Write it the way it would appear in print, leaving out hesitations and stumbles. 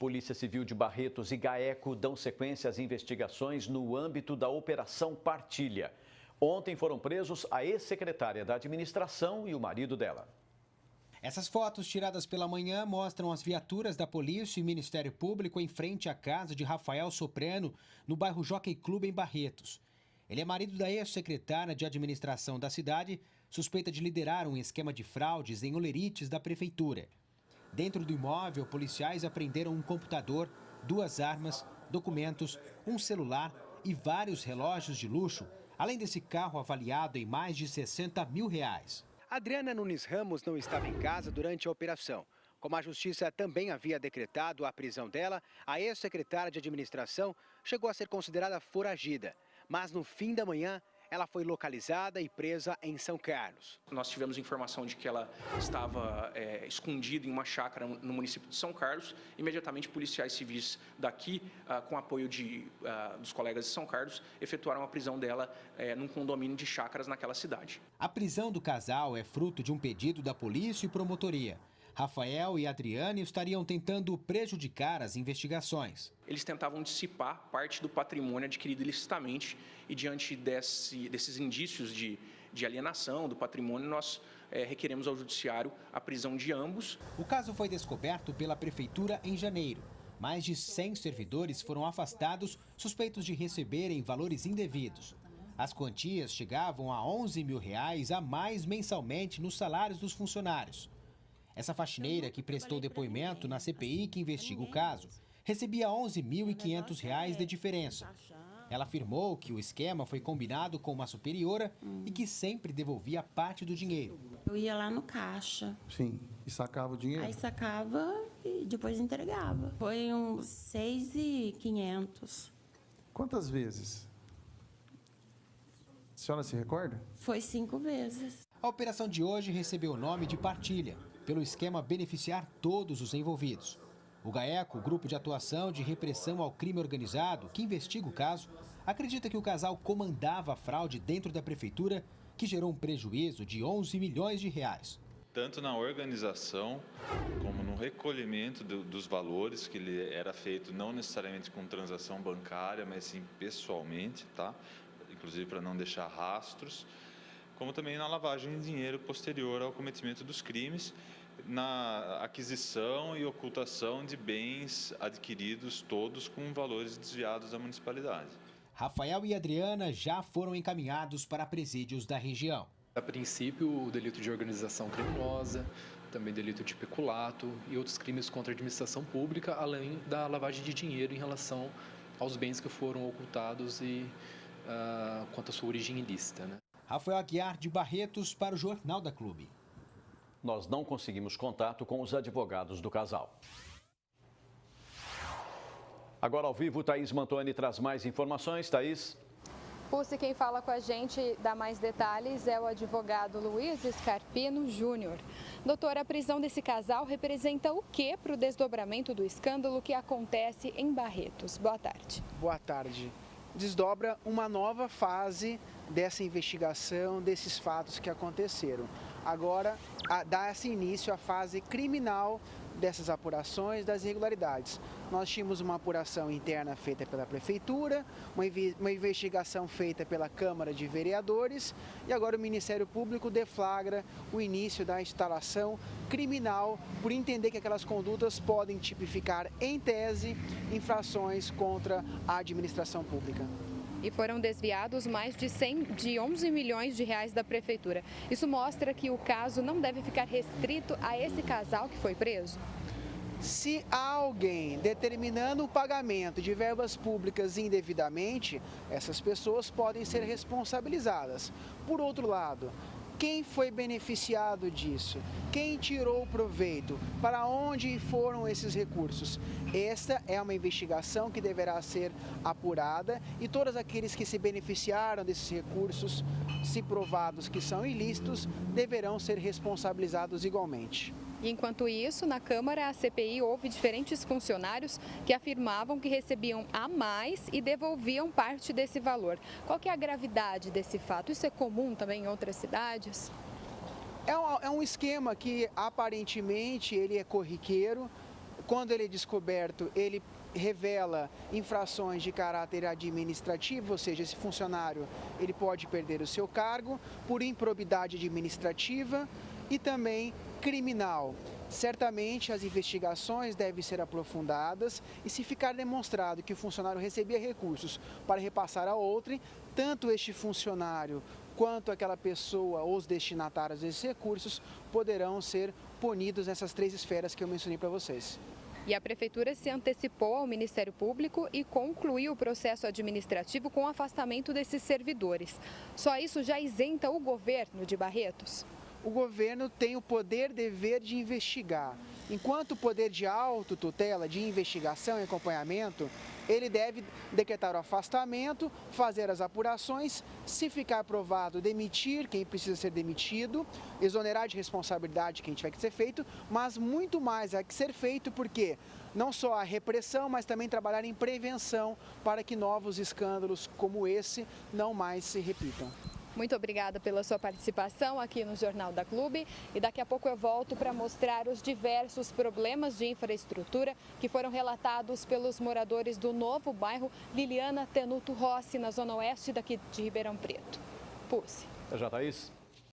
Polícia Civil de Barretos e GAECO dão sequência às investigações no âmbito da Operação Partilha. Ontem foram presos a ex-secretária da administração e o marido dela. Essas fotos tiradas pela manhã mostram as viaturas da polícia e Ministério Público em frente à casa de Rafael Soprano, no bairro Jockey Club, em Barretos. Ele é marido da ex-secretária de administração da cidade, suspeita de liderar um esquema de fraudes em olerites da prefeitura. Dentro do imóvel, policiais apreenderam um computador, 2 armas, documentos, um celular e vários relógios de luxo, além desse carro avaliado em mais de R$60 mil. Adriana Nunes Ramos não estava em casa durante a operação. Como a justiça também havia decretado a prisão dela, a ex-secretária de administração chegou a ser considerada foragida. Mas no fim da manhã, ela foi localizada e presa em São Carlos. Nós tivemos informação de que ela estava escondida em uma chácara no município de São Carlos. Imediatamente, policiais civis daqui, com apoio dos colegas de São Carlos, efetuaram a prisão dela num condomínio de chácaras naquela cidade. A prisão do casal é fruto de um pedido da polícia e promotoria. Rafael e Adriane estariam tentando prejudicar as investigações. Eles tentavam dissipar parte do patrimônio adquirido ilicitamente e, diante desses indícios de alienação do patrimônio, nós requeremos ao judiciário a prisão de ambos. O caso foi descoberto pela prefeitura em janeiro. Mais de 100 servidores foram afastados, suspeitos de receberem valores indevidos. As quantias chegavam a R$11 mil a mais mensalmente nos salários dos funcionários. Essa faxineira, que prestou depoimento na CPI que investiga o caso, recebia R$ 11.500 de diferença. Ela afirmou que o esquema foi combinado com uma superiora e que sempre devolvia parte do dinheiro. Eu ia lá no caixa. Sim, e sacava o dinheiro? Aí sacava e depois entregava. Foi uns 6.500. Quantas vezes? A senhora se recorda? Foi 5 vezes. A operação de hoje recebeu o nome de Partilha, pelo esquema beneficiar todos os envolvidos. O GAECO, o Grupo de Atuação de Repressão ao Crime Organizado, que investiga o caso, acredita que o casal comandava a fraude dentro da prefeitura, que gerou um prejuízo de R$11 milhões. Tanto na organização, como no recolhimento dos valores, que ele era feito não necessariamente com transação bancária, mas sim pessoalmente, tá? Inclusive para não deixar rastros, como também na lavagem de dinheiro posterior ao cometimento dos crimes, na aquisição e ocultação de bens adquiridos, todos com valores desviados da municipalidade. Rafael e Adriana já foram encaminhados para presídios da região. A princípio, o delito de organização criminosa, também delito de peculato e outros crimes contra a administração pública, além da lavagem de dinheiro em relação aos bens que foram ocultados e quanto à sua origem ilícita, né? Rafael Aguiar, de Barretos, para o Jornal da Clube. Nós não conseguimos contato com os advogados do casal. Agora ao vivo, Thaís Mantoni traz mais informações. Thaís. Pusse, quem fala com a gente, dá mais detalhes, é o advogado Luiz Scarpino Júnior. Doutor, a prisão desse casal representa o que para o desdobramento do escândalo que acontece em Barretos? Boa tarde. Boa tarde. Desdobra uma nova fase dessa investigação, desses fatos que aconteceram. Agora, dá-se início à fase criminal dessas apurações, das irregularidades. Nós tínhamos uma apuração interna feita pela Prefeitura, uma investigação feita pela Câmara de Vereadores e agora o Ministério Público deflagra o início da instalação criminal por entender que aquelas condutas podem tipificar, em tese, infrações contra a administração pública. E foram desviados mais de 11 milhões de reais da Prefeitura. Isso mostra que o caso não deve ficar restrito a esse casal que foi preso? Se há alguém determinando o pagamento de verbas públicas indevidamente, essas pessoas podem ser responsabilizadas. Por outro lado, quem foi beneficiado disso? Quem tirou proveito? Para onde foram esses recursos? Esta é uma investigação que deverá ser apurada e todos aqueles que se beneficiaram desses recursos, se provados que são ilícitos, deverão ser responsabilizados igualmente. Enquanto isso, na Câmara, a CPI houve diferentes funcionários que afirmavam que recebiam a mais e devolviam parte desse valor. Qual que é a gravidade desse fato? Isso é comum também em outras cidades? É um esquema que aparentemente ele é corriqueiro, Quando ele é descoberto, ele revela infrações de caráter administrativo, ou seja, esse funcionário ele pode perder o seu cargo por improbidade administrativa e também criminal. Certamente as investigações devem ser aprofundadas e se ficar demonstrado que o funcionário recebia recursos para repassar a outrem, tanto este funcionário quanto aquela pessoa ou os destinatários desses recursos poderão ser punidos nessas 3 esferas que eu mencionei para vocês. E a Prefeitura se antecipou ao Ministério Público e concluiu o processo administrativo com o afastamento desses servidores. Só isso já isenta o governo de Barretos? O governo tem o poder dever de investigar. Enquanto o poder de autotutela, de investigação e acompanhamento, ele deve decretar o afastamento, fazer as apurações, se ficar provado, demitir quem precisa ser demitido, exonerar de responsabilidade quem tiver que ser feito, mas muito mais há que ser feito porque não só a repressão, mas também trabalhar em prevenção para que novos escândalos como esse não mais se repitam. Muito obrigada pela sua participação aqui no Jornal da Clube e daqui a pouco eu volto para mostrar os diversos problemas de infraestrutura que foram relatados pelos moradores do novo bairro Liliana Tenuto Rossi, na zona oeste daqui de Ribeirão Preto. Pulse. Já, Thaís?